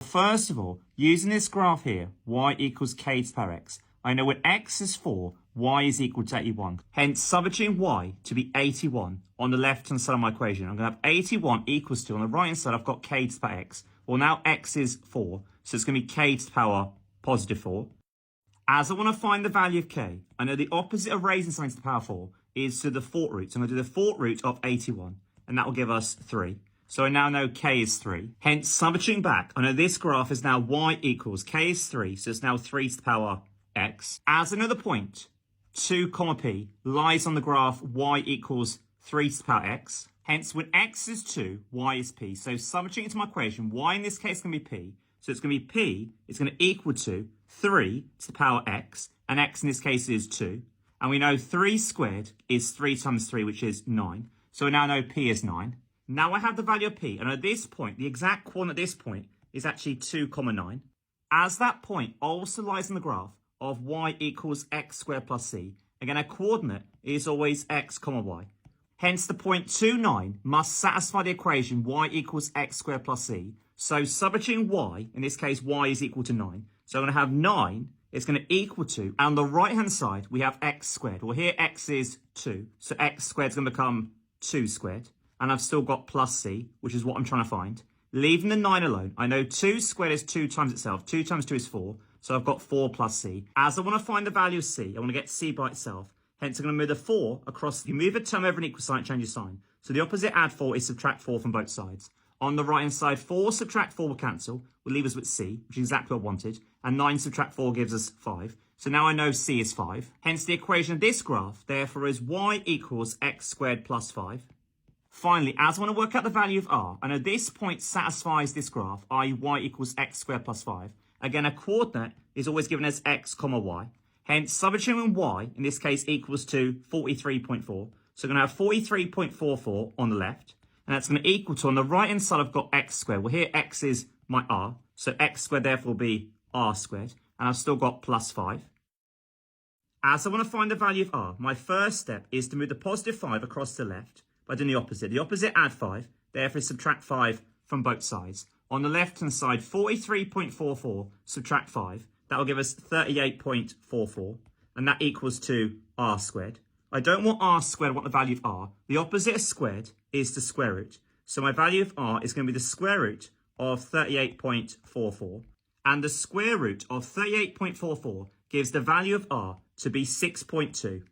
First of all, using this graph here, y equals k to the power x, I know when x is 4, y is equal to 81. Hence, substituting y to be 81 on the left-hand side of my equation. I'm going to have 81 equals to, on the right-hand side, I've got k to the power x. Well, now x is 4, so it's going to be k to the power positive 4. As I want to find the value of k, I know the opposite of raising something to the power 4 is to the fourth root. So I'm going to do the fourth root of 81, and that will give us 3. So I now know k is 3. Hence, substituting back, I know this graph is now y equals k is 3, so it's now 3 to the power x. As another point, 2 comma p lies on the graph y equals 3 to the power x. Hence, when x is 2, y is p. So substituting into my equation, y in this case is going to be p. So it's going to be p, it's going to equal to 3 to the power x, and x in this case is 2. And we know 3 squared is 3 times 3, which is 9. So we now know p is 9. Now I have the value of p, and at this point, the exact coordinate at this point is actually 2, 9. As that point also lies in the graph of y equals x squared plus c, again, a coordinate is always x, y. Hence, the point 2, 9 must satisfy the equation y equals x squared plus c. So substituting y, in this case, y is equal to 9. So I'm going to have 9 is going to equal to, and on the right-hand side, we have x squared. Well, here x is 2, so x squared is going to become 2 squared. And I've still got plus c, which is what I'm trying to find. Leaving the 9 alone, I know 2 squared is 2 times itself. 2 times 2 is 4, so I've got 4 plus c. As I want to find the value of c, I want to get c by itself. Hence, I'm going to move the 4 across. You move a term over an equal sign, change your sign. So the opposite add 4 is subtract 4 from both sides. On the right-hand side, 4 subtract 4 will cancel, will leave us with c, which is exactly what I wanted. And 9 subtract 4 gives us 5. So now I know c is 5. Hence, the equation of this graph, therefore, is y equals x squared plus 5. Finally, as I want to work out the value of r, I know this point satisfies this graph, i.e. y equals x squared plus 5. Again, a coordinate is always given as x, y. Hence, substituting y, in this case, equals to 43.4. So I'm going to have 43.44 on the left. And that's going to equal to, on the right-hand side, I've got x squared. Well, here x is my r. So x squared, therefore, will be r squared. And I've still got plus 5. As I want to find the value of r, my first step is to move the positive 5 across to the left by doing the opposite. The opposite add 5, therefore subtract 5 from both sides. On the left-hand side, 43.44 subtract 5. That will give us 38.44, and that equals to r squared. I don't want r squared, I want the value of r. The opposite of squared is the square root. So my value of r is going to be the square root of 38.44. And the square root of 38.44 gives the value of r to be 6.2.